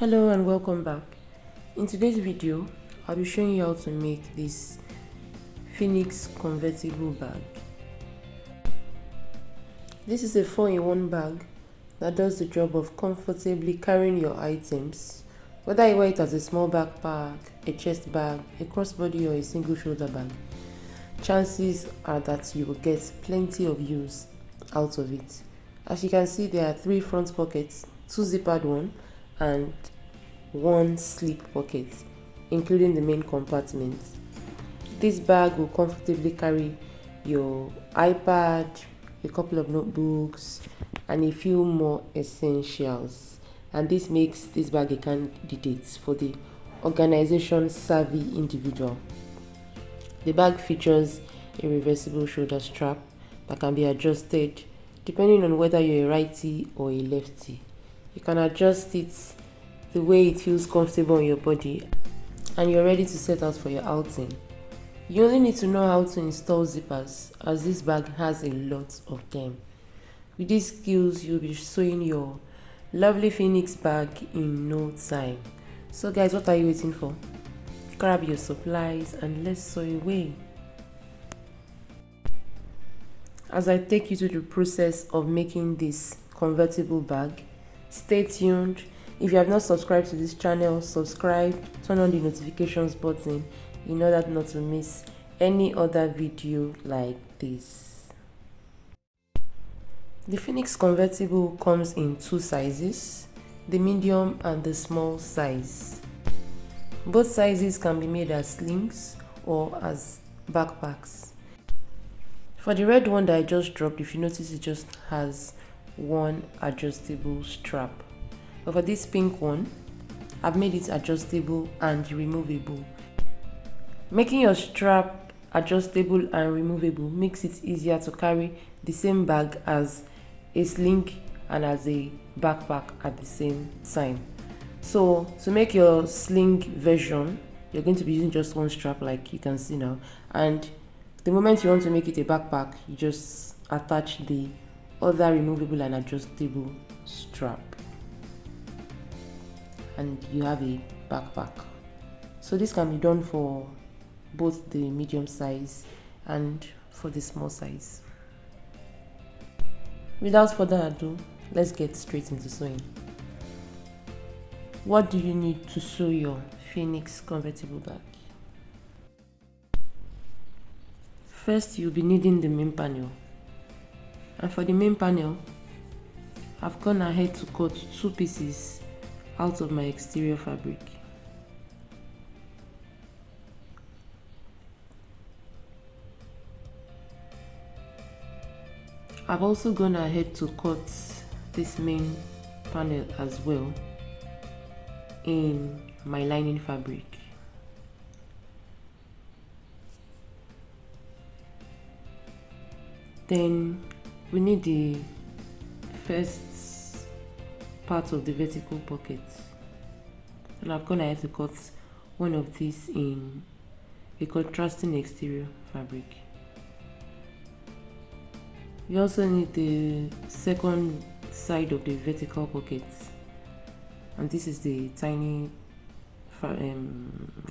Hello and welcome back. In today's video, I'll be showing you how to make this PHOENIX convertible bag. This is a 4-in-1 bag that does the job of comfortably carrying your items, whether you wear it as a small backpack, a chest bag, a crossbody or a single shoulder bag. Chances are that you will get plenty of use out of it. As you can see, there are 3 front pockets, 2 zippered one and 1 slip pocket, including the main compartment. This bag will comfortably carry your iPad, a couple of notebooks, and a few more essentials. And this makes this bag a candidate for the organization savvy individual. The bag features a reversible shoulder strap that can be adjusted depending on whether you're a righty or a lefty. You can adjust it the way it feels comfortable on your body, and you're ready to set out for your outing. You only need to know how to install zippers, as this bag has a lot of them. With these skills, you'll be sewing your lovely PHOENIX bag in no time. So guys, what are you waiting for? Grab your supplies and let's sew away. As I take you through the process of making this convertible bag, stay tuned. If you have not subscribed to this channel, subscribe, turn on the notifications button in order not to miss any other video like this. The PHOENIX convertible comes in 2 sizes, the medium and the small size. Both sizes can be made as slings or as backpacks. For the red one that I just dropped, if you notice, it just has 1 adjustable strap. But for this pink one, I've made it adjustable and removable. Making your strap adjustable and removable makes it easier to carry the same bag as a sling and as a backpack at the same time. So to make your sling version, you're going to be using just 1 strap like you can see now, and the moment you want to make it a backpack, you just attach the other removable and adjustable strap and you have a backpack. So this can be done for both the medium size and for the small size. Without further ado, let's get straight into sewing. What do you need to sew your PHOENIX convertible bag? First, you'll be needing the main panel. And for the main panel, I've gone ahead to cut 2 pieces out of my exterior fabric. I've also gone ahead to cut this main panel as well in my lining fabric. Then we need the first part of the vertical pocket, and I've gone ahead to cut one of these in a contrasting exterior fabric. We also need the second side of the vertical pocket, and this is the tiny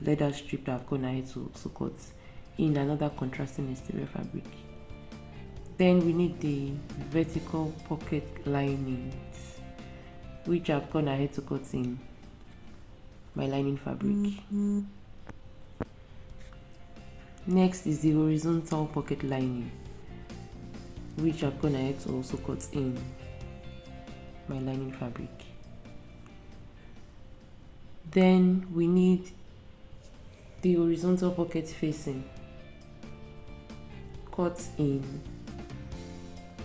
leather strip that I've gone ahead to cut in another contrasting exterior fabric. Then we need the vertical pocket linings, which I've gone ahead to cut in my lining fabric. Next is the horizontal pocket lining, which I've gone ahead to also cut in my lining fabric. Then we need the horizontal pocket facing, cut in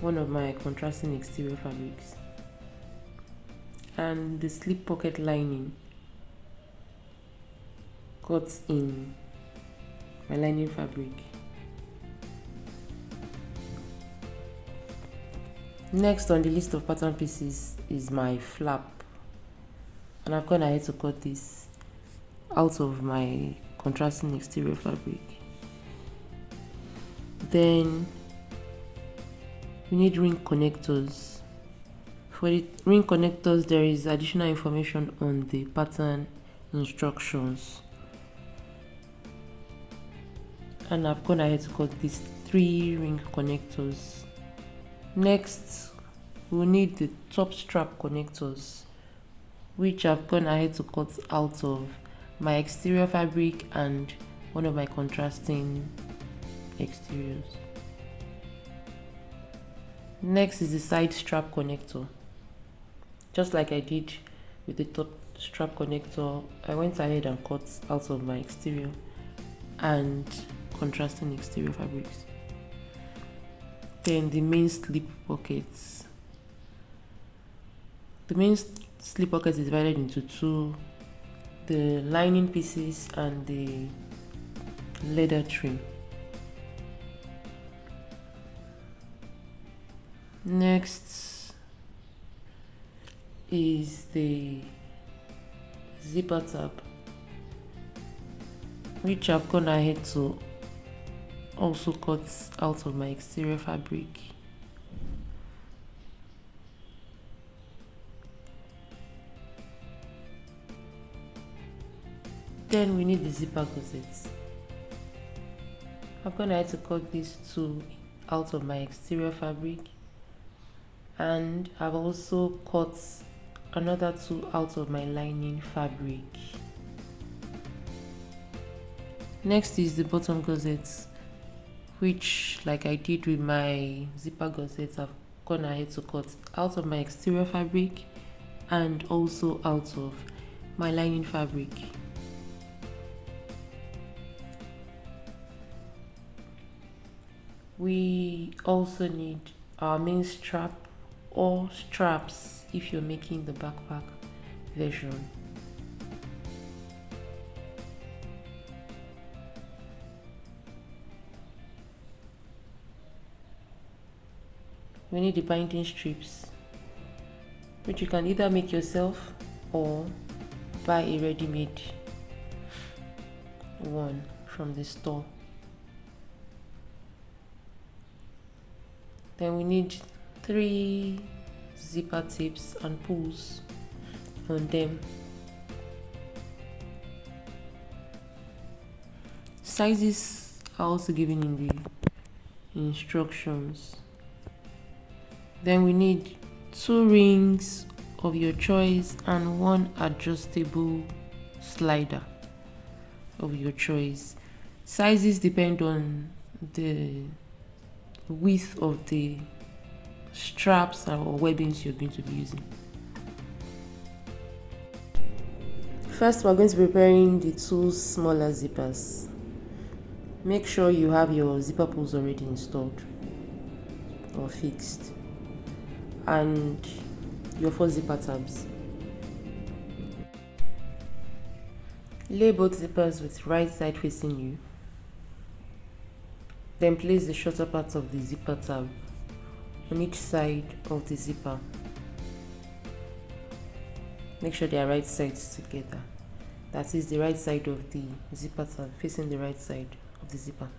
one of my contrasting exterior fabrics, and the slip pocket lining, cut in my lining fabric. Next on the list of pattern pieces is my flap, and I've gone ahead to cut this out of my contrasting exterior fabric. Then we need ring connectors For the ring connectors, there is additional information on the pattern instructions. And I've gone ahead to cut these 3 ring connectors. Next, we'll need the top strap connectors, which I've gone ahead to cut out of my exterior fabric and one of my contrasting exteriors. Next is the side strap connector. Just like I did with the top strap connector, I went ahead and cut out of my exterior and contrasting exterior fabrics. Then the main slip pockets. The main slip pocket is divided into 2, the lining pieces and the leather trim. Next is the zipper tab, which I've gone ahead to also cut out of my exterior fabric. Then we need the zipper gussets. I'm gonna have to cut these 2 out of my exterior fabric, and I've also cut another 2 out of my lining fabric. Next is the bottom gussets, which, like I did with my zipper gussets, I've gone ahead to cut out of my exterior fabric and also out of my lining fabric. We also need our main strap or straps if you're making the backpack version. We need the binding strips, which you can either make yourself or buy a ready-made one from the store. Then we need 3 zipper tips and pulls on them. Sizes are also given in the instructions. Then we need 2 rings of your choice and 1 adjustable slider of your choice. Sizes depend on the width of the straps or webbings you're going to be using. First, we're going to be preparing the 2 smaller zippers. Make sure you have your zipper pulls already installed or fixed, and your 4 zipper tabs. Lay both zippers with right side facing you. Then place the shorter part of the zipper tab on each side of the zipper. Make sure they are right sides together. That is the right side of the zipper tab facing the right side of the zipper.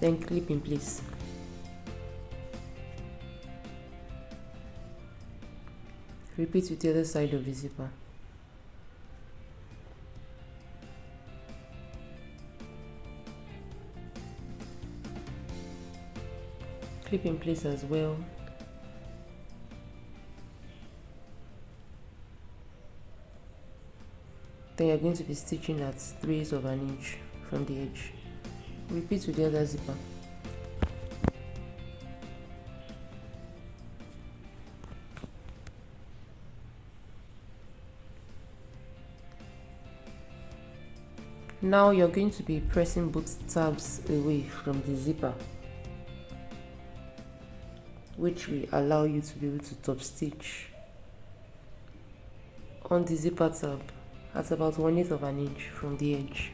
Then clip in place. Repeat with the other side of the zipper. Clip in place as well. Then you're going to be stitching at 3/8 of an inch from the edge. Repeat with the other zipper. Now you're going to be pressing both tabs away from the zipper, which will allow you to be able to top stitch on the zipper tab at about 1/8 of an inch from the edge.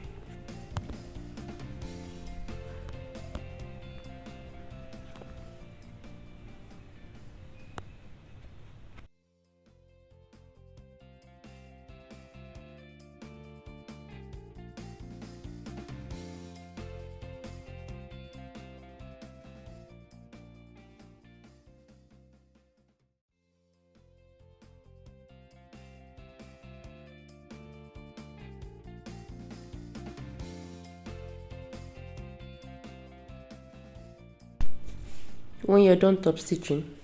When you're done top stitching,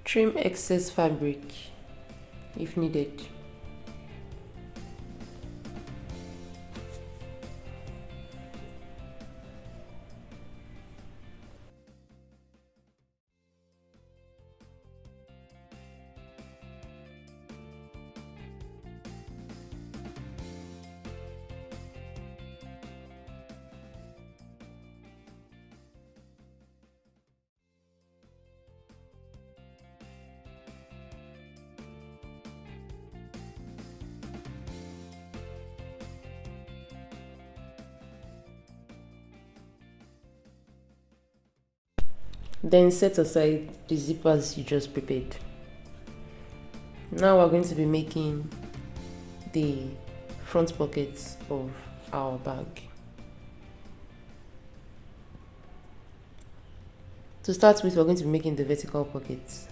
trim excess fabric if needed. Then set aside the zippers you just prepared. Now we're going to be making the front pockets of our bag. To start with, we're going to be making the vertical pockets.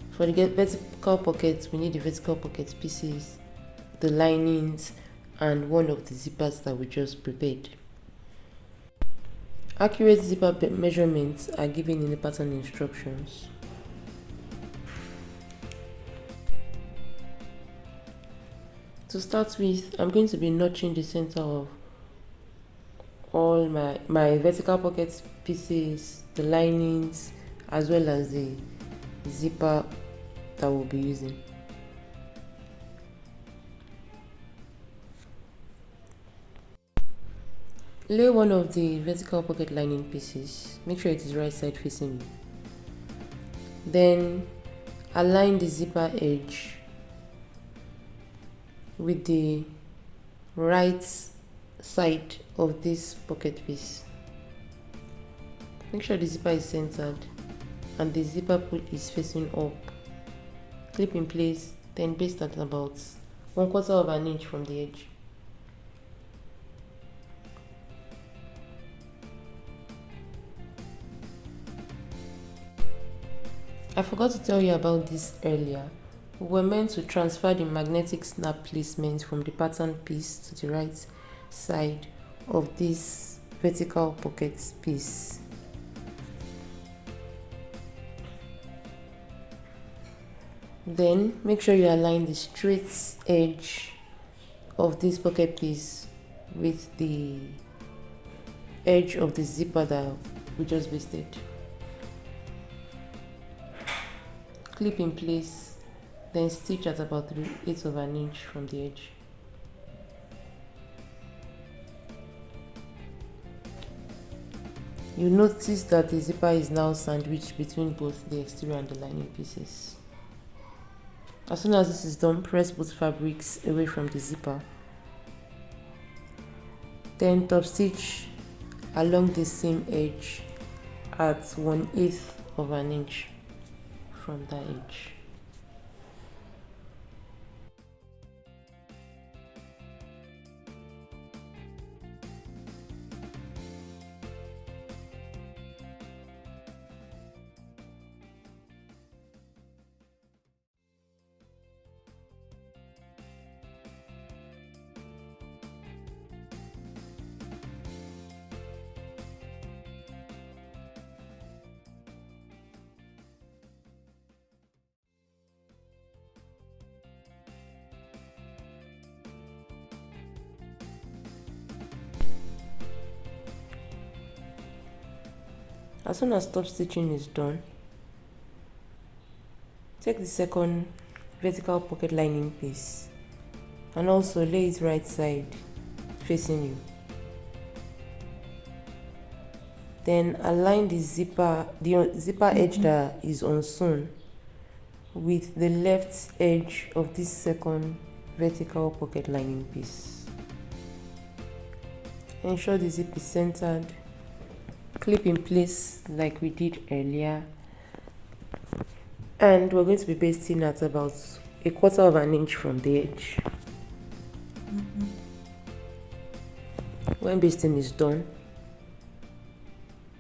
For the vertical pockets, we need the vertical pocket pieces, the linings, and one of the zippers that we just prepared. Accurate zipper measurements are given in the pattern instructions. To start with, I'm going to be notching the center of all my vertical pocket pieces, the linings, as well as the zipper that we'll be using. Lay one of the vertical pocket lining pieces. Make sure it is right side facing you. Then align the zipper edge with the right side of this pocket piece. Make sure the zipper is centered and the zipper pull is facing up. Clip in place, then baste at about 1/4 of an inch from the edge. I forgot to tell you about this earlier. We were meant to transfer the magnetic snap placement from the pattern piece to the right side of this vertical pocket piece. Then make sure you align the straight edge of this pocket piece with the edge of the zipper that we just basted. Clip in place, then stitch at about 3/8 of an inch from the edge. You notice that the zipper is now sandwiched between both the exterior and the lining pieces. As soon as this is done, press both fabrics away from the zipper. Then top stitch along the same edge at 1/8 of an inch from that edge. As soon as top stitching is done, take the second vertical pocket lining piece and also lay it right side facing you. Then align the zipper edge that is unsewn with the left edge of this second vertical pocket lining piece. Ensure the zip is centered. Clip in place like we did earlier, and we're going to be basting at about 1/4 of an inch from the edge. When basting is done,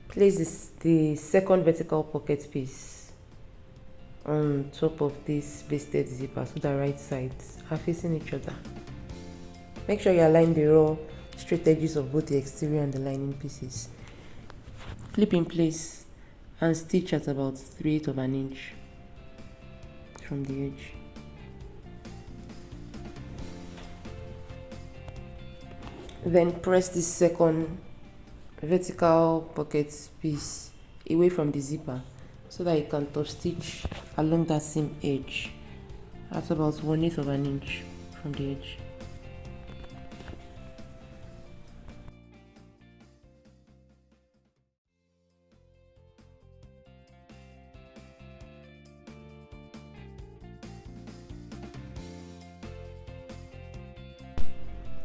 place the second vertical pocket piece on top of this basted zipper so the right sides are facing each other. Make sure you align the raw straight edges of both the exterior and the lining pieces. clip in place and stitch at about 3/8 of an inch from the edge. Then press this second vertical pocket piece away from the zipper so that you can top stitch along that same edge at about 1/8 of an inch from the edge.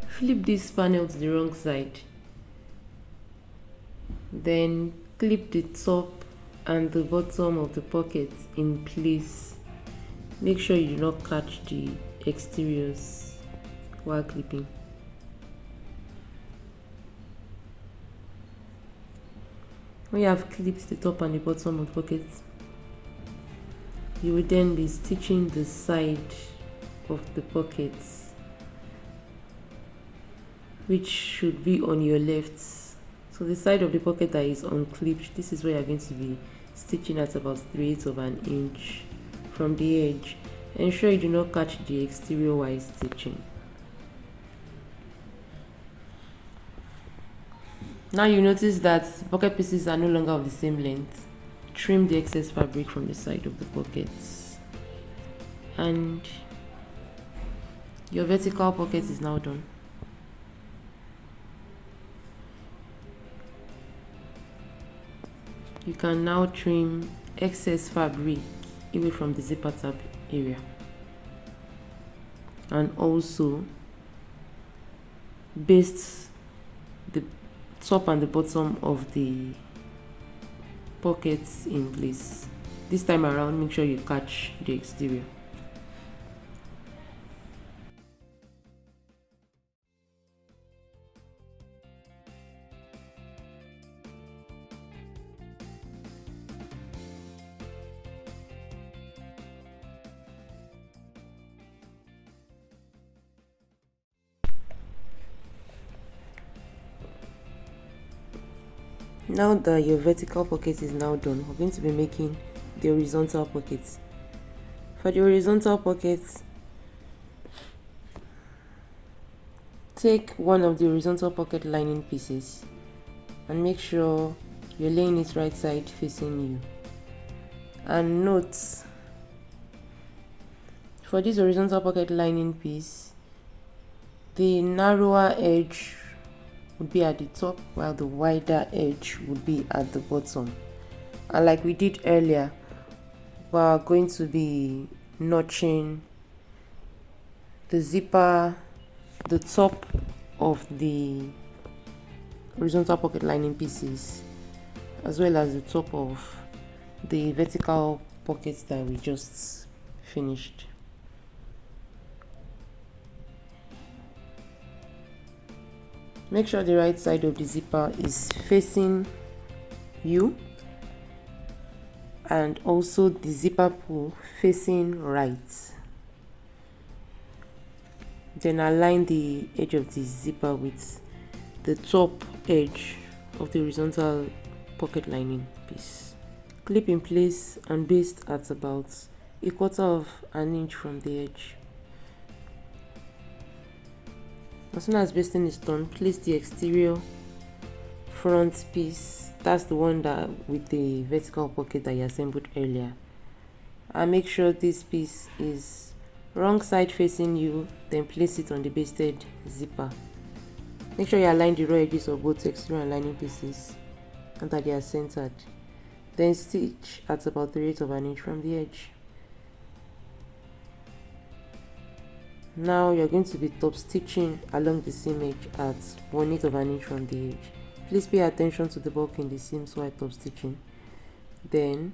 Flip this panel to the wrong side. Then clip the top and the bottom of the pocket in place. Make sure you do not catch the exteriors while clipping. When you have clipped the top and the bottom of the pocket, you will then be stitching the side of the pocket, which should be on your left. So the side of the pocket that is unclipped, this is where you're going to be stitching at about 3/8 of an inch from the edge. Ensure you do not catch the exterior while stitching. Now you notice that pocket pieces are no longer of the same length. Trim the excess fabric from the side of the pockets, and your vertical pocket is now done. You can now trim excess fabric away from the zipper tab area, and also baste the top and the bottom of the pockets in place. This time around, make sure you catch the exterior. Now that your vertical pocket is now done, we're going to be making the horizontal pocket. For the horizontal pocket, take one of the horizontal pocket lining pieces and make sure you're laying it right side facing you. And note, for this horizontal pocket lining piece, the narrower edge would be at the top while the wider edge would be at the bottom. And like we did earlier, we're going to be notching the zipper, the top of the horizontal pocket lining pieces, as well as the top of the vertical pockets that we just finished. Make sure the right side of the zipper is facing you, and also the zipper pull facing right. Then align the edge of the zipper with the top edge of the horizontal pocket lining piece. Clip in place and baste at about 1/4 of an inch from the edge. As soon as basting is done, place the exterior front piece, that's the one that with the vertical pocket that you assembled earlier, and make sure this piece is wrong side facing you. Then place it on the basted zipper. Make sure you align the raw edges of both exterior and lining pieces and that they are centered. Then stitch at about 3/8 of an inch from the edge. Now you're going to be top stitching along the seam edge at 1/8 of an inch from the edge. Please pay attention to the bulk in the seams while top stitching. Then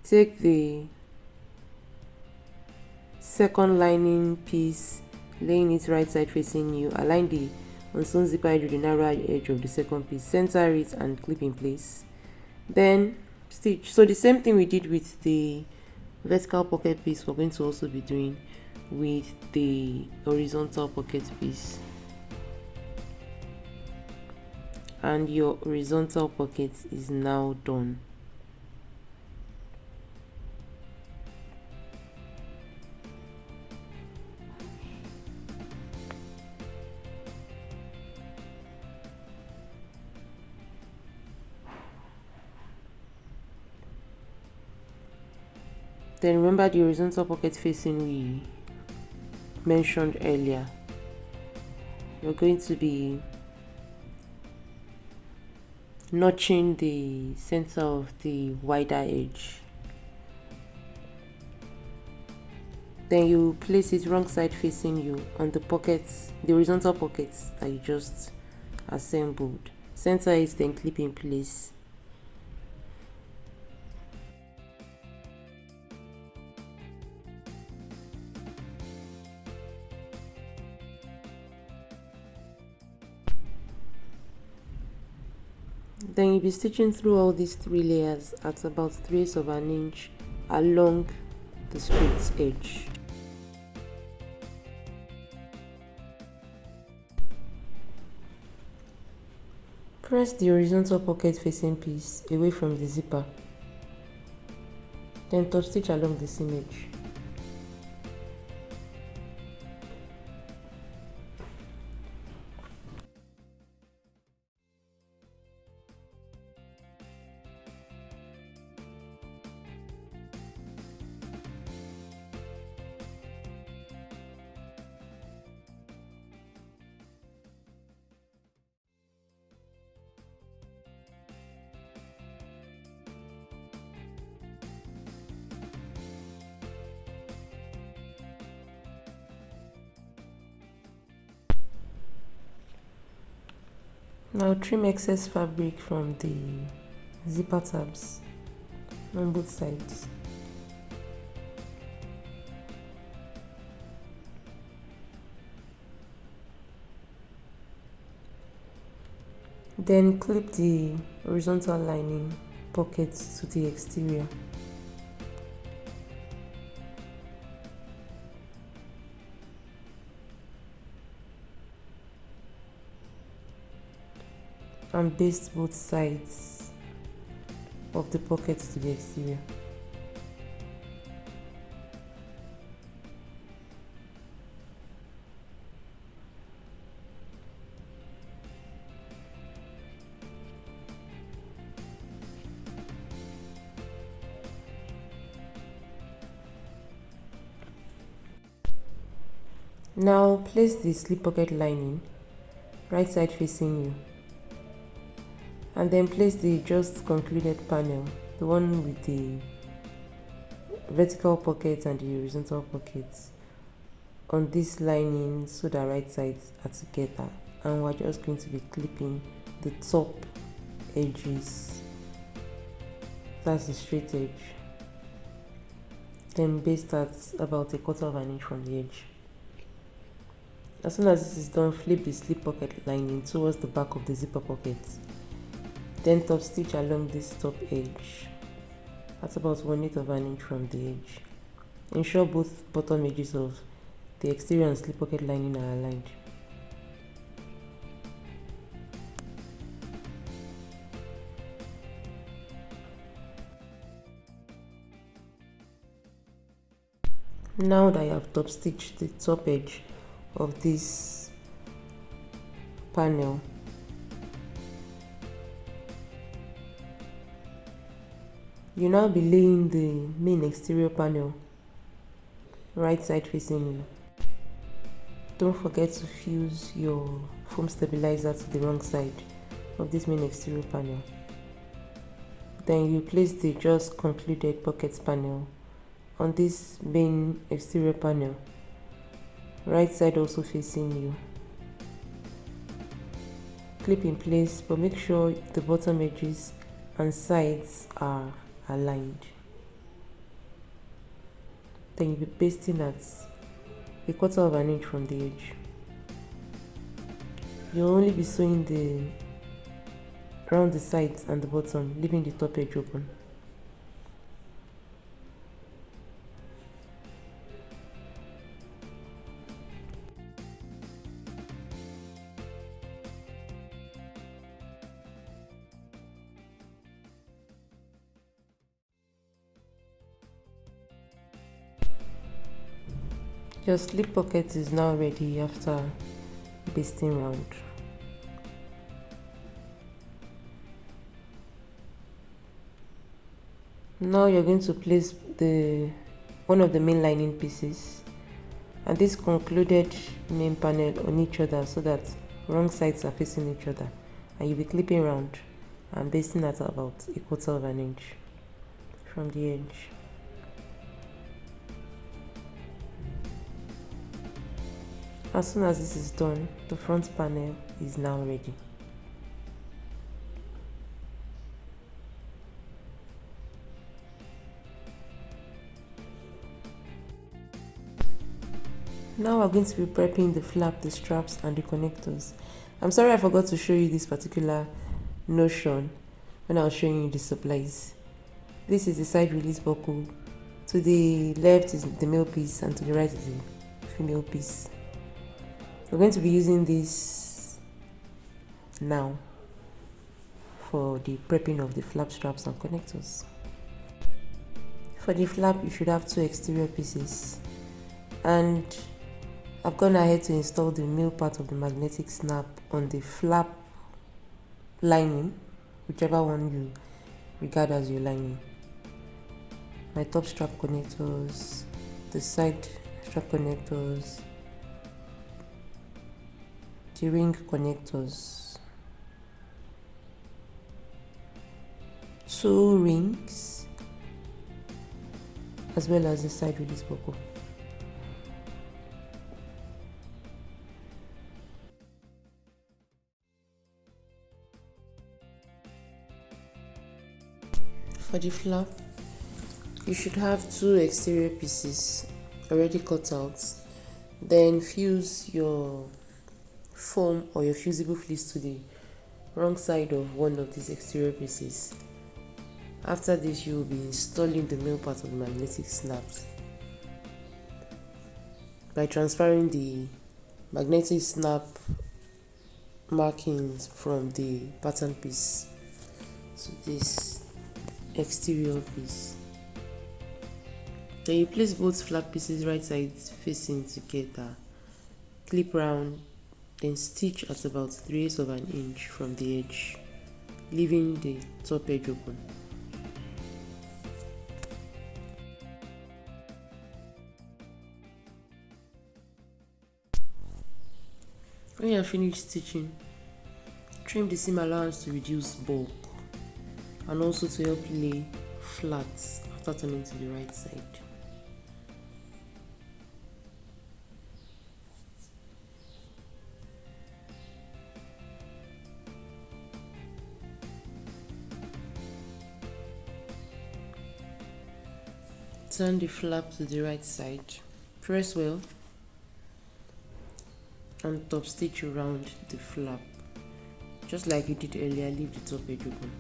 take the second lining piece, laying it right side facing you. Align the unsewn zipper edge with the narrow edge of the second piece, center it and clip in place. Then stitch. So the same thing we did with the vertical pocket piece, we're going to also be doing with the horizontal pocket piece. and your horizontal pocket is now done. Then remember the horizontal pocket facing we mentioned earlier. You're going to be notching the center of the wider edge. Then you place it wrong side facing you on the pockets, the horizontal pockets that you just assembled. Center it, then clip in place. Then you'll be stitching through all these 3 layers at about 3/8 of an inch along the straight edge. Press the horizontal pocket facing piece away from the zipper. Then top stitch along the seam edge. Now trim excess fabric from the zipper tabs on both sides. Then clip the horizontal lining pockets to the exterior. And baste both sides of the pockets to the exterior. Now place the slip pocket lining right side facing you, and then place the just concluded panel, the one with the vertical pockets and the horizontal pockets, on this lining so that right sides are together, and we're just going to be clipping the top edges. That's the straight edge. Then baste at about 1/4 of an inch from the edge. As soon as this is done, flip the slip pocket lining towards the back of the zipper pocket. Then top stitch along this top edge at about 1/8 of an inch from the edge. Ensure both bottom edges of the exterior and slip pocket lining are aligned. Now that you have top stitched the top edge of this panel, you now be laying the main exterior panel right side facing you. Don't forget to fuse your foam stabilizer to the wrong side of this main exterior panel. Then you place the just concluded pocket panel on this main exterior panel, right side also facing you. Clip in place, but make sure the bottom edges and sides are aligned. Then you'll be pasting at 1/4 of an inch from the edge. You'll only be sewing around the sides and the bottom, leaving the top edge open. Your slip pocket is now ready after basting round. Now you're going to place one of the main lining pieces and this concluded main panel on each other so that wrong sides are facing each other, and you'll be clipping round and basting at about 1/4 of an inch from the edge. As soon as this is done, the front panel is now ready. Now we're going to be prepping the flap, the straps and the connectors. I'm sorry I forgot to show you this particular notion when I was showing you the supplies. This is the side release buckle. To the left is the male piece and to the right is the female piece. We're going to be using this now for the prepping of the flap, straps and connectors. For the flap, you should have 2 exterior pieces, and I've gone ahead to install the male part of the magnetic snap on the flap lining, whichever one you regard as your lining. My top strap connectors, the side strap connectors, the ring connectors, 2 rings, as well as the side release buckle. For the flap, you should have 2 exterior pieces already cut out. Then fuse your foam or your fusible fleece to the wrong side of one of these exterior pieces. After this, you will be installing the male part of the magnetic snaps by transferring the magnetic snap markings from the pattern piece to this exterior piece. Then you place both flap pieces right sides facing together, clip round, then stitch at about 3/8 of an inch from the edge, leaving the top edge open. When you are finished stitching, trim the seam allowance to reduce bulk and also to help lay flat after turning to the right side. Turn the flap to the right side, press well and top stitch around the flap. Just like you did earlier, leave the top edge open.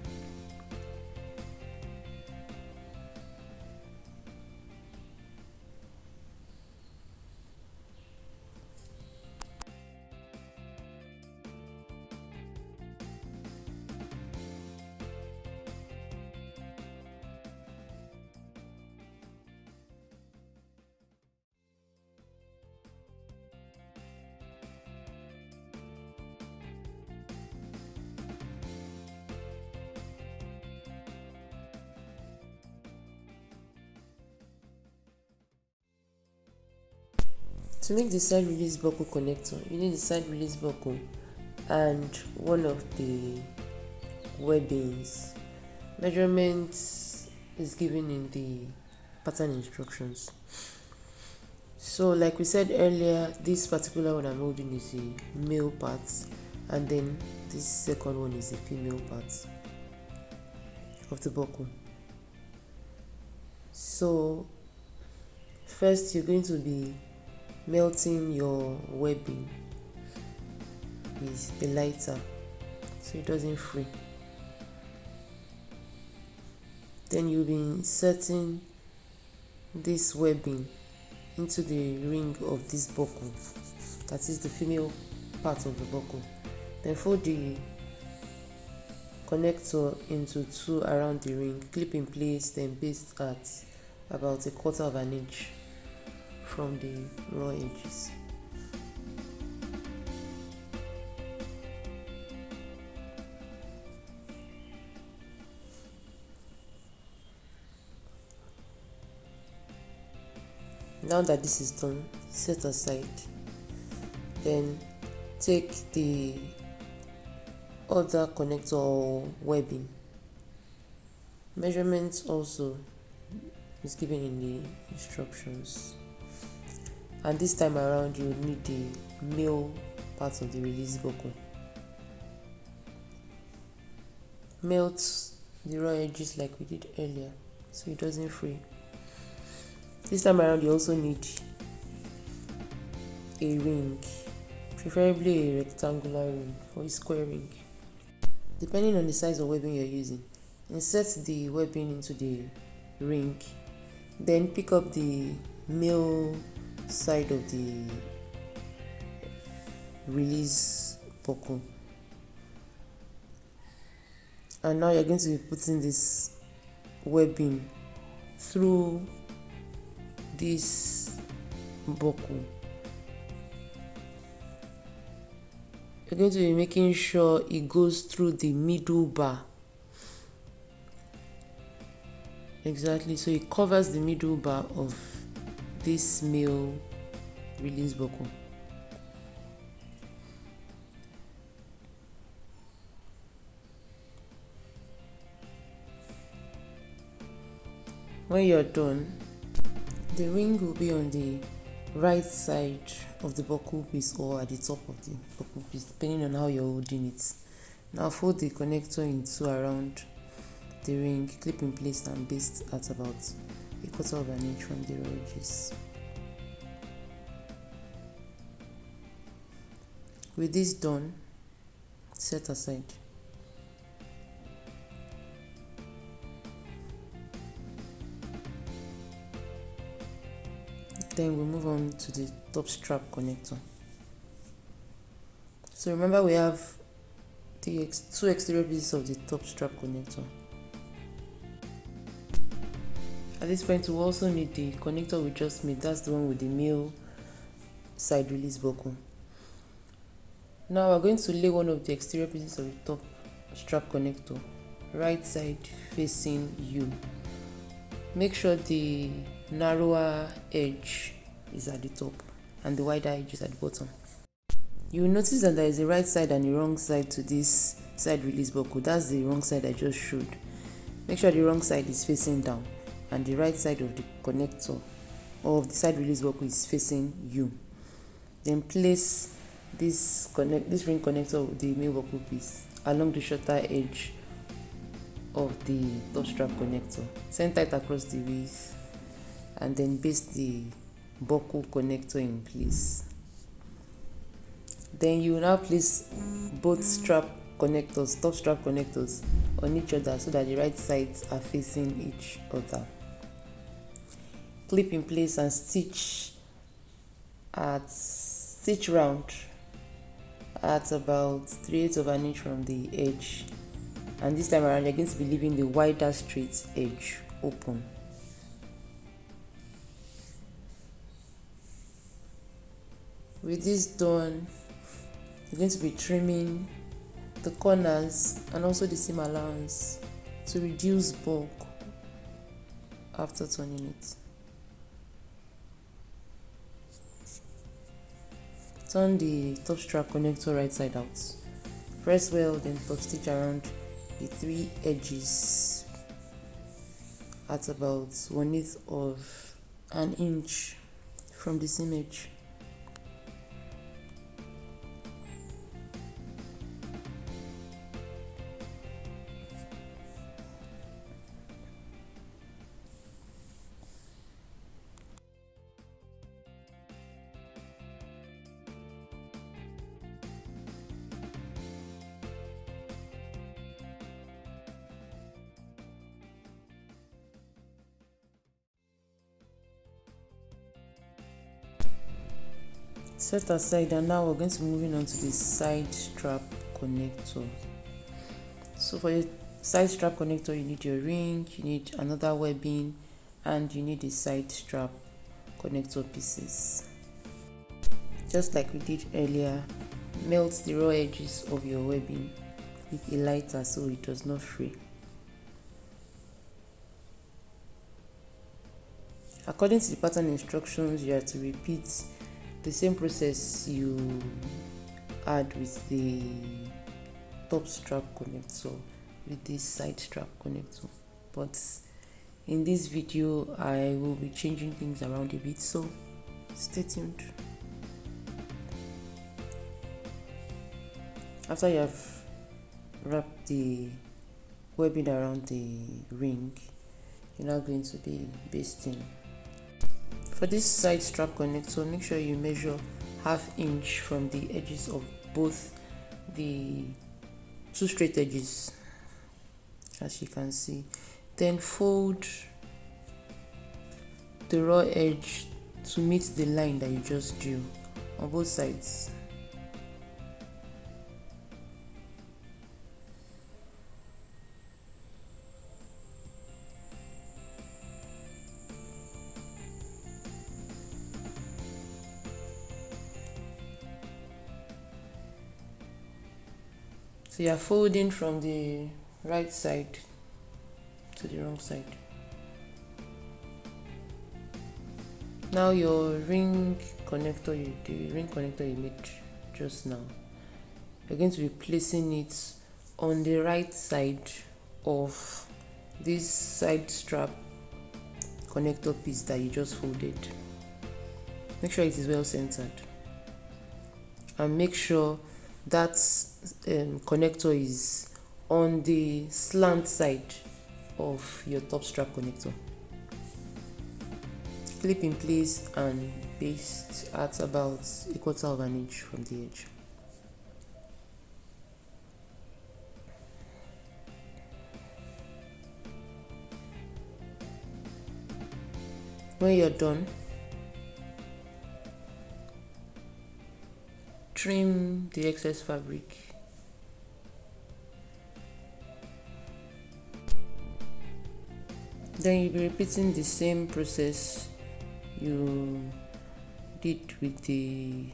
To make the side release buckle connector, you need the side release buckle and one of the webbings. Measurements is given in the pattern instructions. So like we said earlier, this particular one I'm holding is a male part, and then this second one is a female part of the buckle. So first you're going to be melting your webbing with a lighter so it doesn't fray. Then you'll be inserting this webbing into the ring of this buckle, that is the female part of the buckle. Then fold the connector into 2 around the ring, clip in place, then baste at about 1/4 of an inch from the raw edges. Now that this is done, set aside. Then take the other connector or webbing. Measurements also is given in the instructions. And this time around, you need the male part of the release buckle. Melt the raw edges like we did earlier so it doesn't fray. This time around, you also need a ring, preferably a rectangular ring or a square ring, depending on the size of webbing you're using. Insert the webbing into the ring, then pick up the male side of the release buckle, and now you're going to be putting this webbing through this buckle. You're going to be making sure it goes through the middle bar. Exactly, so it covers the middle bar of this male release buckle. When you're done, the ring will be on the right side of the buckle piece or at the top of the buckle piece, depending on how you're holding it. Now fold the connector in two around the ring, clip in place and baste at about 1/4 of an inch from the raw edges. With this done, set aside. Then we move on to the top strap connector. So remember, we have the two exterior pieces of the top strap connector. At this point, we also need the connector we just made. That's the one with the male side release buckle. Now we're going to lay one of the exterior pieces of the top strap connector, right side facing you. Make sure the narrower edge is at the top and the wider edge is at the bottom. You will notice that there is a right side and a wrong side to this side release buckle. That's the wrong side I just showed. Make sure the wrong side is facing down and the right side of the connector or of the side release buckle is facing you. Then place this ring connector with the male buckle piece along the shorter edge of the top strap connector. Center it across the waist and then baste the buckle connector in place. Then you will now place both top strap connectors on each other so that the right sides are facing each other. Clip in place and stitch round at about 3/8 of an inch from the edge, and this time around you're going to be leaving the wider straight edge open. With this done, you're going to be trimming the corners and also the seam allowance to reduce bulk after turning it. Turn the top strap connector right side out. Press well, then top stitch around the three edges at about 1/8 of an inch from the seam edge. Set aside, and now we're going to be moving on to the side strap connector. So for the side strap connector, you need your ring, you need another webbing, and you need a side strap connector pieces. Just like we did earlier, melt the raw edges of your webbing with a lighter so it does not fray. According to the pattern instructions, you have to repeat the same process you had with the top strap connector with this side strap connector, but in this video I will be changing things around a bit, so stay tuned. After you have wrapped the webbing around the ring, you're now going to be basting. For this side strap connector, make sure you measure ½ inch from the edges of both the two straight edges, as you can see. Then fold the raw edge to meet the line that you just drew on both sides. So you are folding from the right side to the wrong side. Now your ring connector, you made just now, you're going to be placing it on the right side of this side strap connector piece that you just folded. Make sure it is well centered, and make sure that connector is on the slant side of your top strap connector. Clip in place and baste at about 1/4 inch from the edge. When you're done, trim the excess fabric. Then you'll be repeating the same process you did with the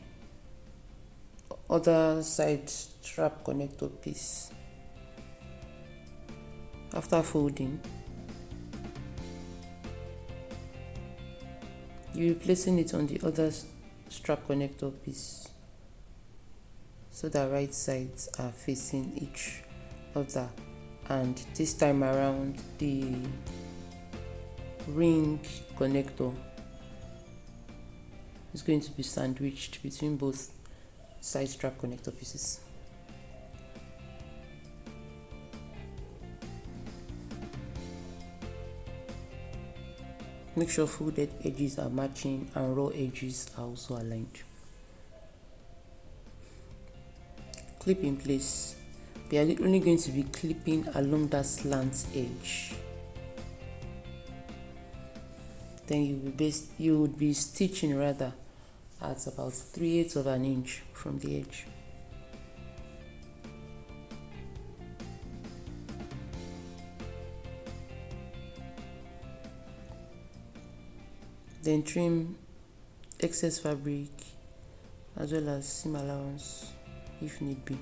other side strap connector piece. After folding, you'll be placing it on the other strap connector piece so that right sides are facing each other, and this time around the ring connector is going to be sandwiched between both side strap connector pieces. Make sure folded edges are matching and raw edges are also aligned. Clip in place. We are only going to be clipping along that slant edge. Then you would be stitching rather at about 3/8 inch from the edge. Then trim excess fabric as well as seam allowance if need be.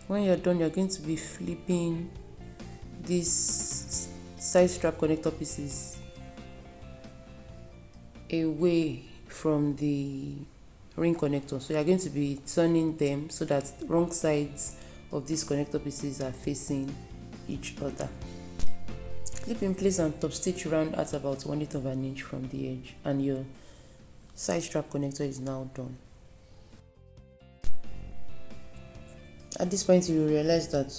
When you're done, you're going to be flipping these side strap connector pieces away from the ring connector. So you're going to be turning them so that wrong sides of these connector pieces are facing each other. Clip in place and top stitch round at about 1/8 inch from the edge, and your side strap connector is now done. At this point, you will realize that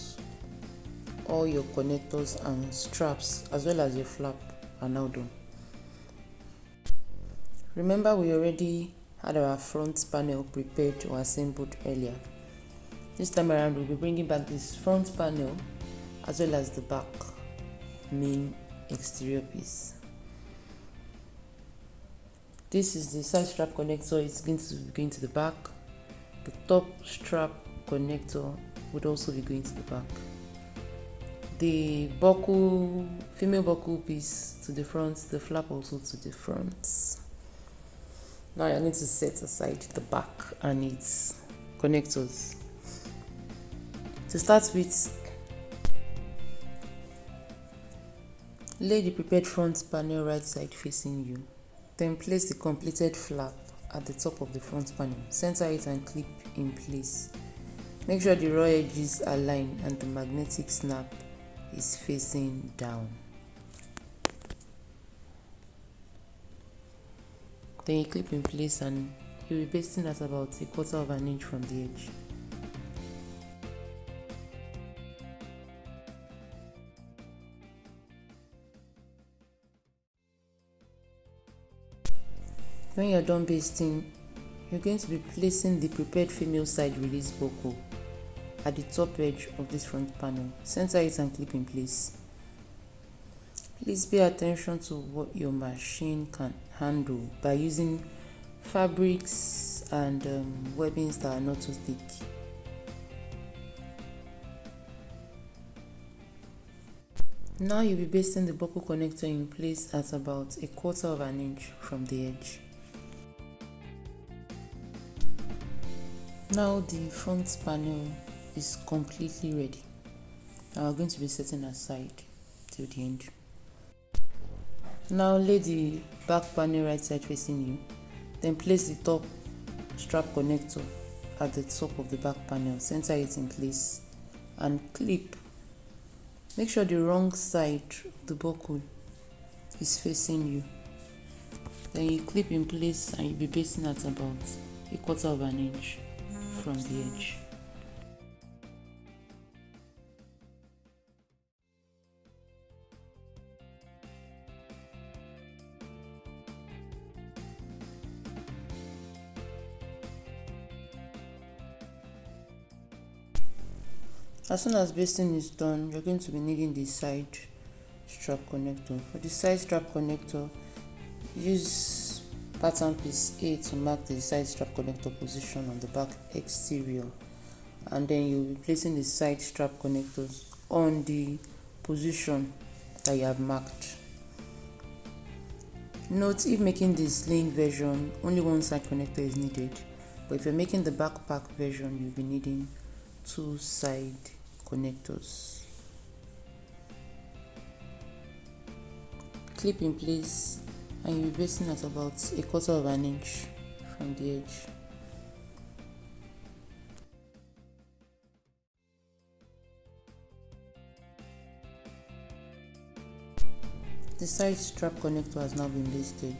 all your connectors and straps as well as your flap are now done. Remember, we already had our front panel prepared or assembled earlier. This time around, we'll be bringing back this front panel as well as the back main exterior piece. This is the side strap connector. It's going to be going to the back. The top strap connector would also be going to the back. The buckle, female buckle piece to the front, the flap also to the front. Now you're going to set aside the back and its connectors. To start with, lay the prepared front panel right side facing you. Then place the completed flap at the top of the front panel. Center it and clip in place. Make sure the raw edges are aligned and the magnetic snap is facing down. Then you clip in place and you'll be basting at about 1/4 of an inch from the edge. When you're done basting, you're going to be placing the prepared female side release buckle at the top edge of this front panel. Center it and clip in place. Please pay attention to what your machine can handle by using fabrics and webbings that are not too thick. Now you'll be basting the buckle connector in place at about 1/4 of an inch from the edge. Now the front panel is completely ready. Now we're going to be setting aside till the end. Now lay the back panel right side facing you. Then place the top strap connector at the top of the back panel. Center it in place and clip. Make sure the wrong side of the buckle is facing you. Then you clip in place and you'll be basting at about 1/4 of an inch from the edge. As soon as basting is done, you're going to be needing the side strap connector. For the side strap connector, use pattern piece A to mark the side strap connector position on the back exterior, and then you'll be placing the side strap connectors on the position that you have marked. Note, if making the sling version, only one side connector is needed, but if you're making the backpack version, you'll be needing 2 side connectors. Clip in place and you'll be basting at about 1/4 of an inch from the edge. The side strap connector has now been basted.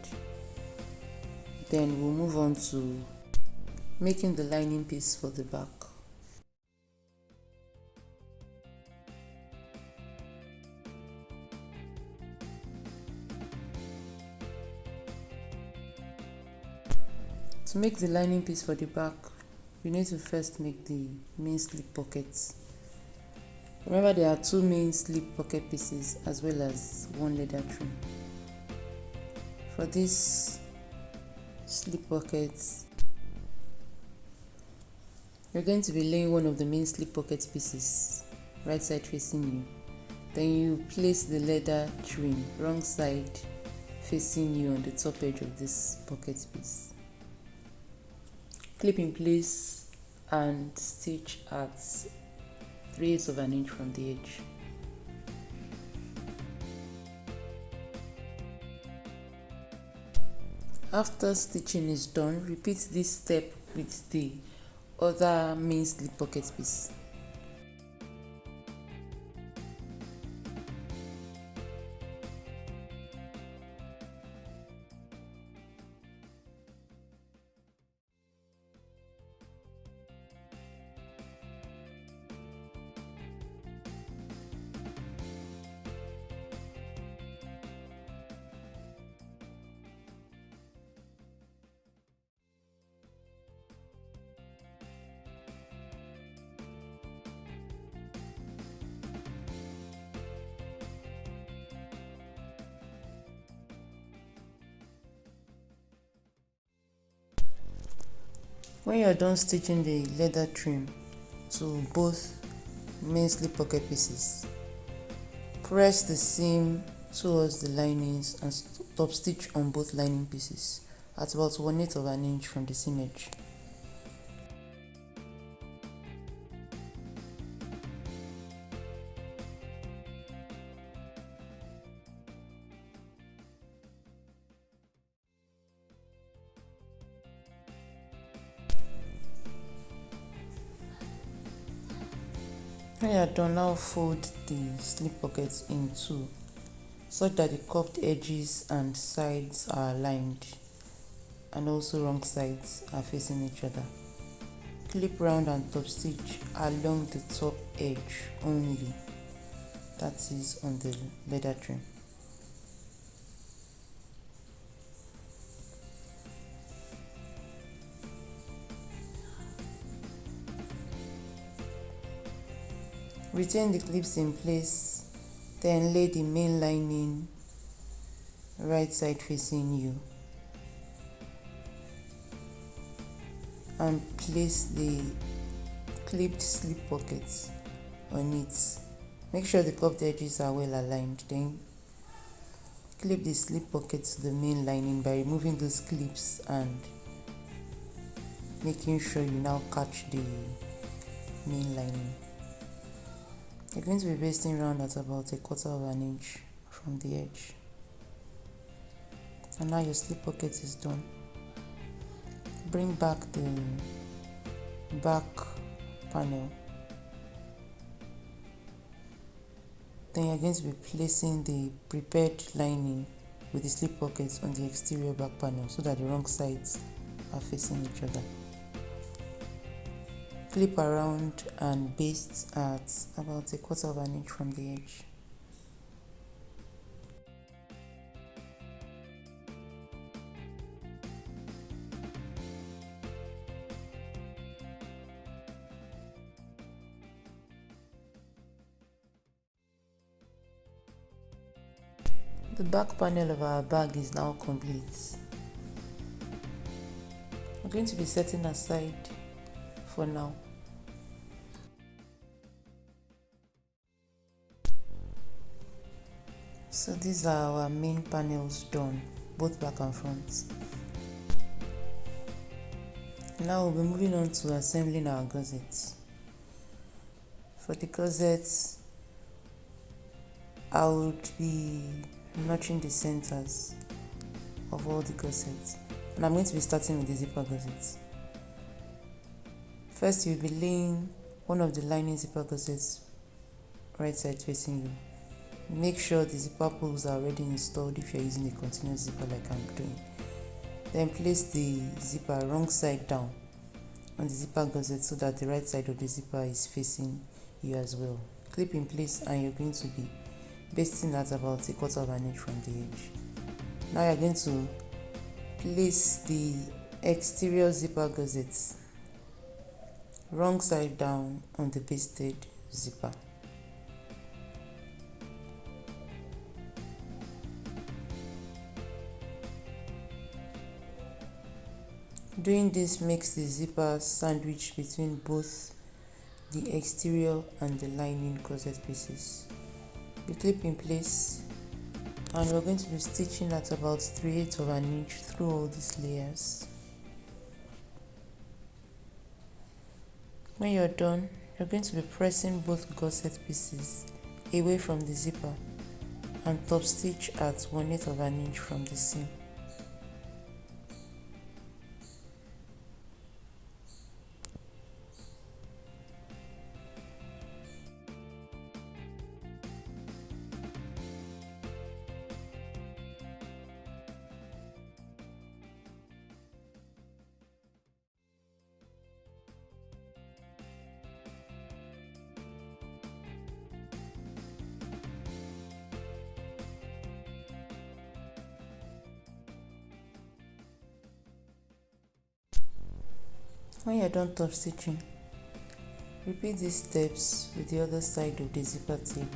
Then we'll move on to making the lining piece for the back. To make the lining piece for the back, we need to first make the main slip pockets. Remember, there are 2 main slip pocket pieces as well as 1 leather trim. For these slip pockets, you're going to be laying one of the main slip pocket pieces right side facing you. Then you place the leather trim wrong side facing you on the top edge of this pocket piece. Clip in place and stitch at 3/8 of an inch from the edge. After stitching is done, repeat this step with the other main slip pocket piece. When you're done stitching the leather trim to both main slip pocket pieces, press the seam towards the linings and top stitch on both lining pieces at about 1/8 of an inch from the seam edge. When you are done, now fold the slip pockets in two such that the curved edges and sides are aligned and also wrong sides are facing each other. Clip round and top stitch along the top edge only, that is on the leather trim. Retain the clips in place, then lay the main lining right side facing you and place the clipped slip pockets on it. Make sure the curved edges are well aligned, then clip the slip pockets to the main lining by removing those clips and making sure you now catch the main lining. You're going to be basting round at about 1/4 of an inch from the edge. And now your slip pocket is done. Bring back the back panel. Then you're going to be placing the prepared lining with the slip pockets on the exterior back panel so that the wrong sides are facing each other. Clip around and baste at about 1/4 of an inch from the edge. The back panel of our bag is now complete. I'm going to be setting aside for now. So these are our main panels done, both back and front. Now we'll be moving on to assembling our gussets. For the gussets, I would be notching the centers of all the gussets, and I'm going to be starting with the zipper gussets. First, you'll be laying one of the lining zipper gussets right side facing you. Make sure the zipper pulls are already installed if you're using a continuous zipper like I'm doing. Then place the zipper wrong side down on the zipper gusset so that the right side of the zipper is facing you as well. Clip in place and you're going to be basting at about 1/4 of an inch from the edge. Now you're going to place the exterior zipper gusset wrong side down on the basted zipper. Doing this makes the zipper sandwich between both the exterior and the lining gusset pieces. You clip in place and we're going to be stitching at about 3/8 of an inch through all these layers. When you're done, you're going to be pressing both gusset pieces away from the zipper and top stitch at 1/8 of an inch from the seam. When you're done top stitching, repeat these steps with the other side of the zipper tape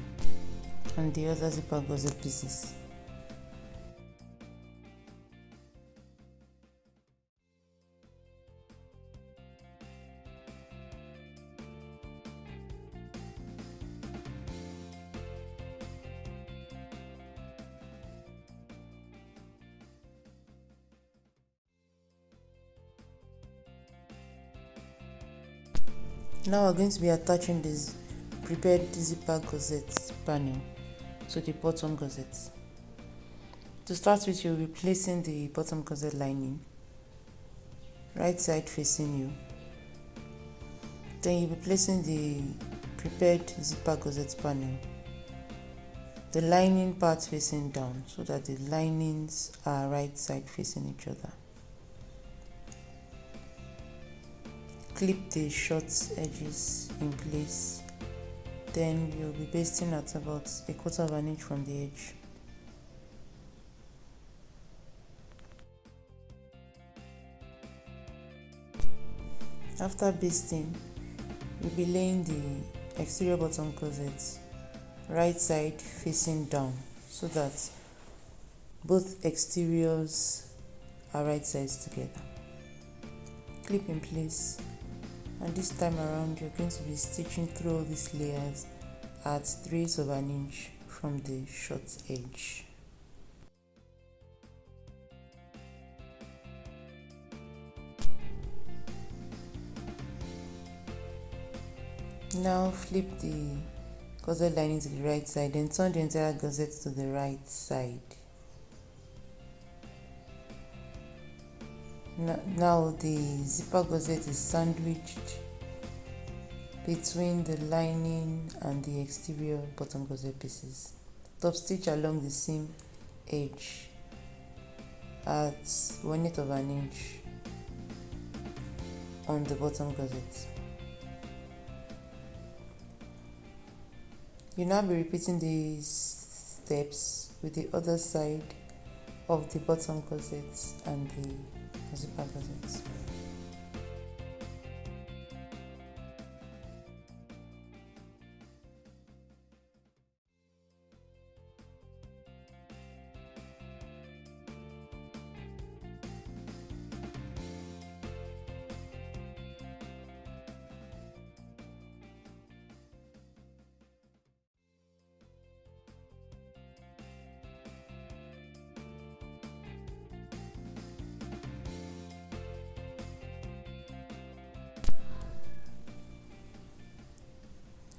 and the other zipper gusset pieces. Now we're going to be attaching this prepared zipper gusset panel to the bottom gusset. To start with, you'll be placing the bottom gusset lining right side facing you. Then you'll be placing the prepared zipper gusset panel, the lining part facing down, so that the linings are right side facing each other. Clip the short edges in place. Then you'll be basting at about 1/4 inch from the edge. After basting, you'll be laying the exterior bottom gusset right side facing down, so that both exteriors are right sides together. Clip in place, and this time around you're going to be stitching through all these layers at 3/8 inch from the short edge. Now flip the gusset lining to the right side, then turn the entire gusset to the right side. Now the zipper gusset is sandwiched between the lining and the exterior bottom gusset pieces. Top stitch along the seam edge at 1/8 inch on the bottom gusset. You'll now be repeating these steps with the other side of the bottom gusset and the zipper gusset.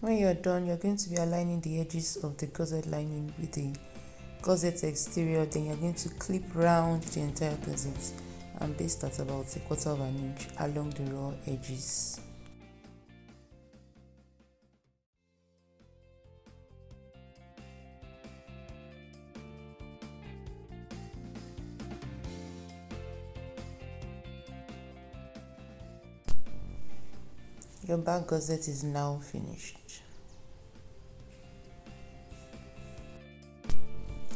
When you're done, you're going to be aligning the edges of the gusset lining with the gusset exterior. Then you're going to clip round the entire gusset and baste at about 1/4 inch along the raw edges. Your back gusset is now finished.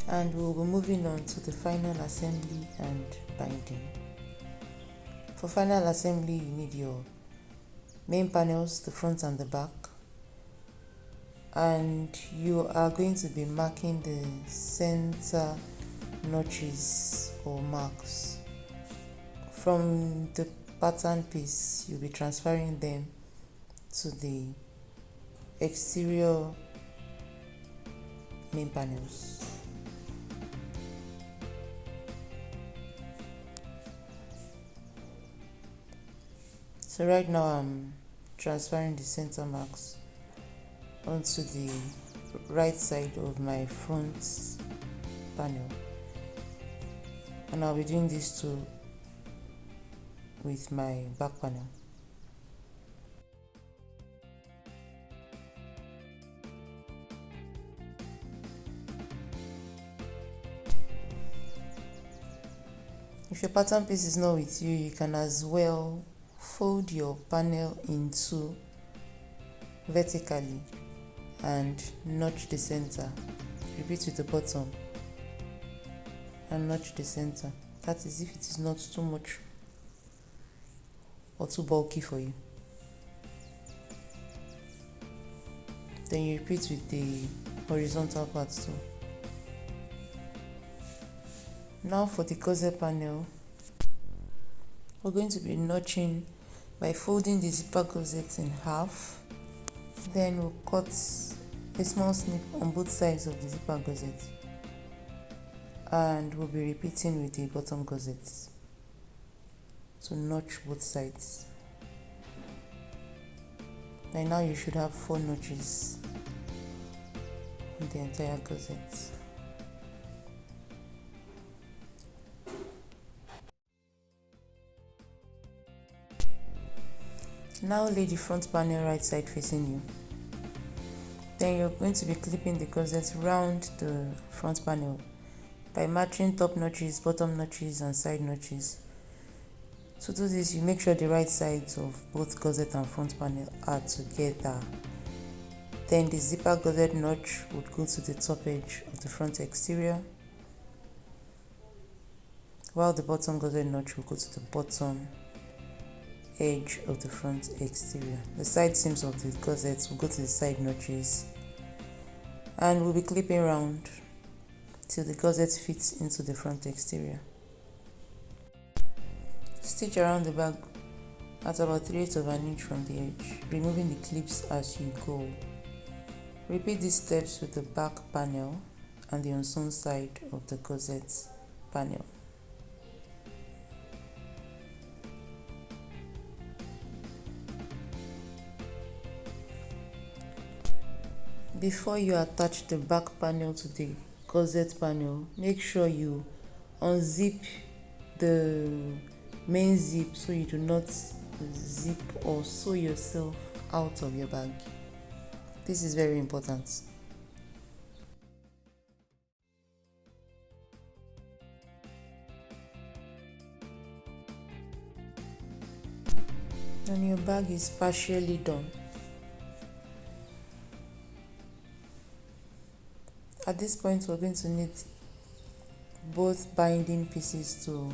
And we'll be moving on to the final assembly and binding. For final assembly, you need your main panels, the front and the back, and you are going to be marking the center notches or marks. From the pattern piece, you'll be transferring them to the exterior main panels. So right now I'm transferring the center marks onto the right side of my front panel, and I'll be doing this too with my back panel. If your pattern piece is not with you, you can as well fold your panel in two vertically and notch the center. Repeat with the bottom and notch the center. That is if it is not too much or too bulky for you. Then you repeat with the horizontal part too. Now for the gusset panel, we're going to be notching by folding the zipper gusset in half. Then we'll cut a small snip on both sides of the zipper gusset, and we'll be repeating with the bottom gusset to notch both sides. Then now you should have 4 notches on the entire gusset. Now lay the front panel right side facing you. Then you're going to be clipping the gusset round the front panel by matching top notches, bottom notches and side notches. To do this, you make sure the right sides of both gusset and front panel are together. Then the zipper gusset notch would go to the top edge of the front exterior, while the bottom gusset notch will go to the bottom edge of the front exterior. The side seams of the gussets will go to the side notches, and we'll be clipping round till the gusset fits into the front exterior. Stitch around the bag at about 3/8 of an inch from the edge, removing the clips as you go. Repeat these steps with the back panel and the unsewn side of the gusset panel. Before you attach the back panel to the gusset panel, make sure you unzip the main zip so you do not zip or sew yourself out of your bag. This is very important. And your bag is partially done. At this point, we're going to need both binding pieces to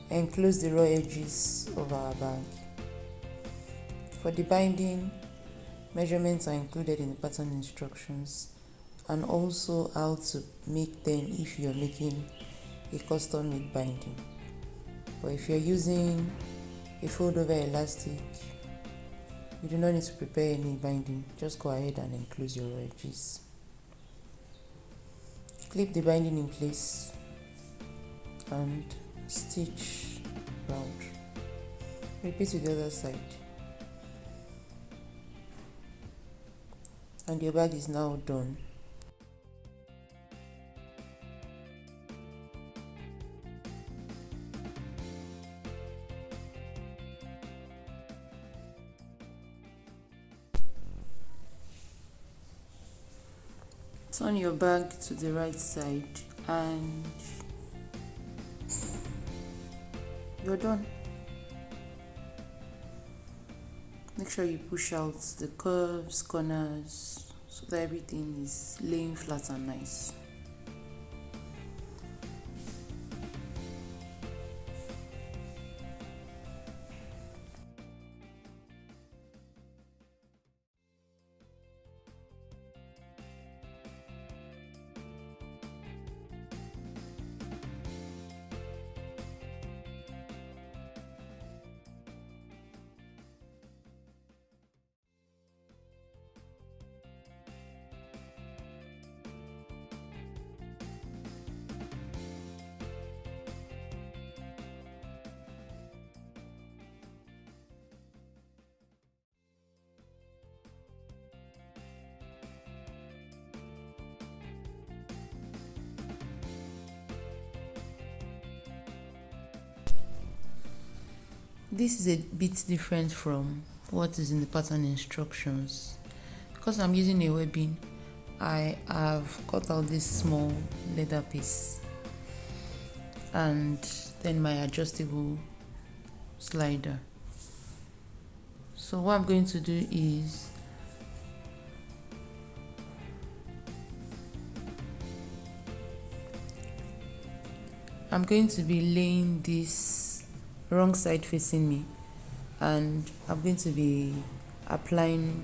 enclose the raw edges of our bag. For the binding, measurements are included in the pattern instructions, and also how to make them if you're making a custom made binding. But if you're using a fold over elastic, you do not need to prepare any binding. Just go ahead and enclose your raw edges. Clip the binding in place and stitch round. Repeat with the other side. And your bag is now done. Turn your bag to the right side and you're done. Make sure you push out the curves, corners, so that everything is laying flat and nice. This is a bit different from what is in the pattern instructions. Because I'm using a webbing, I have cut out this small leather piece and then my adjustable slider. So what I'm going to do is I'm going to be laying this wrong side facing me, and I'm going to be applying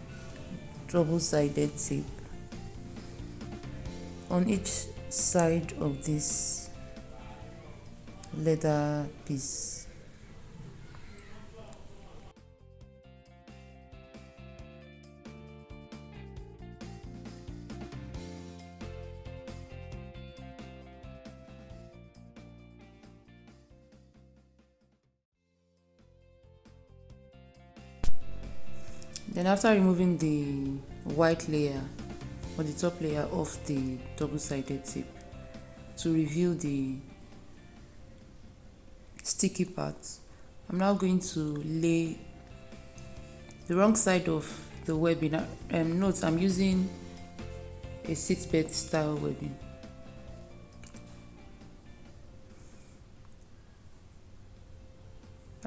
double-sided tape on each side of this leather piece. Then after removing the white layer or the top layer of the double-sided tip to reveal the sticky part, I'm now going to lay the wrong side of the webbing. Note I'm using a seatbelt style webbing.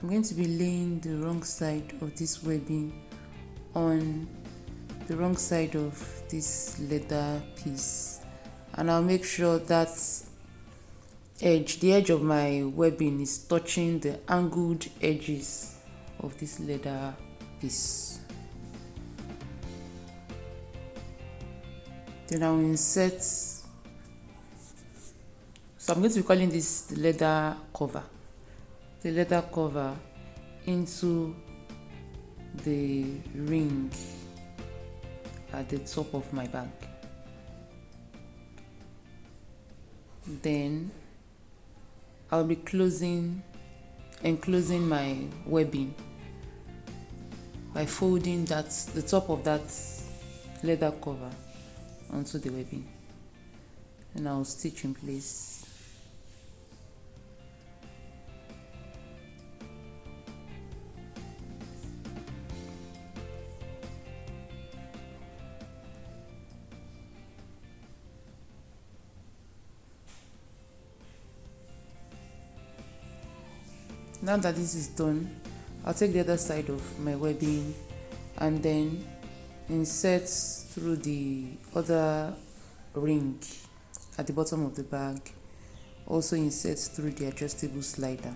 I'm going to be laying the wrong side of this webbing on the wrong side of this leather piece, and I'll make sure that the edge of my webbing is touching the angled edges of this leather piece. Then I'll insert, so I'm going to be calling this the leather cover into the ring at the top of my bag. Then I'll be enclosing my webbing by folding the top of that leather cover onto the webbing, and I'll stitch in place. Now that this is done, I'll take the other side of my webbing and then insert through the other ring at the bottom of the bag. Also insert through the adjustable slider.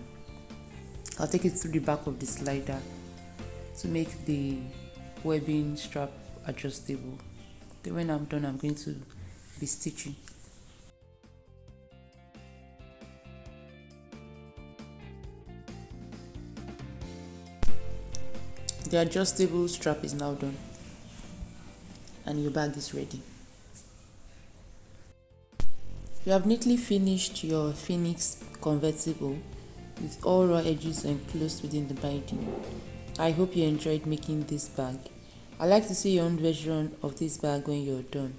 I'll take it through the back of the slider to make the webbing strap adjustable. Then when I'm done, I'm going to be stitching. The adjustable strap is now done and your bag is ready. You have neatly finished your PHOENIX convertible with all raw edges enclosed within the binding. I hope you enjoyed making this bag. I'd like to see your own version of this bag when you're done.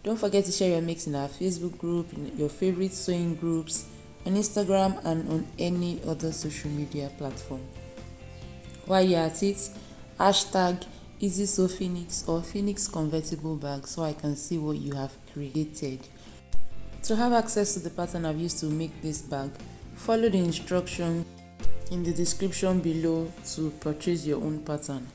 Don't forget to share your makes in our Facebook group, in your favorite sewing groups, on Instagram and on any other social media platform. While you're at it, hashtag #EasySewPhoenix or PHOENIX convertible bag so I can see what you have created. To have access to the pattern I've used to make this bag, follow the instructions in the description below to purchase your own pattern.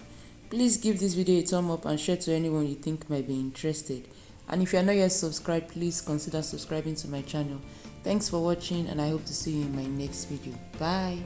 Please give this video a thumb up and share to anyone you think might be interested. And if you are not yet subscribed, please consider subscribing to my channel. Thanks for watching and I hope to see you in my next video. Bye.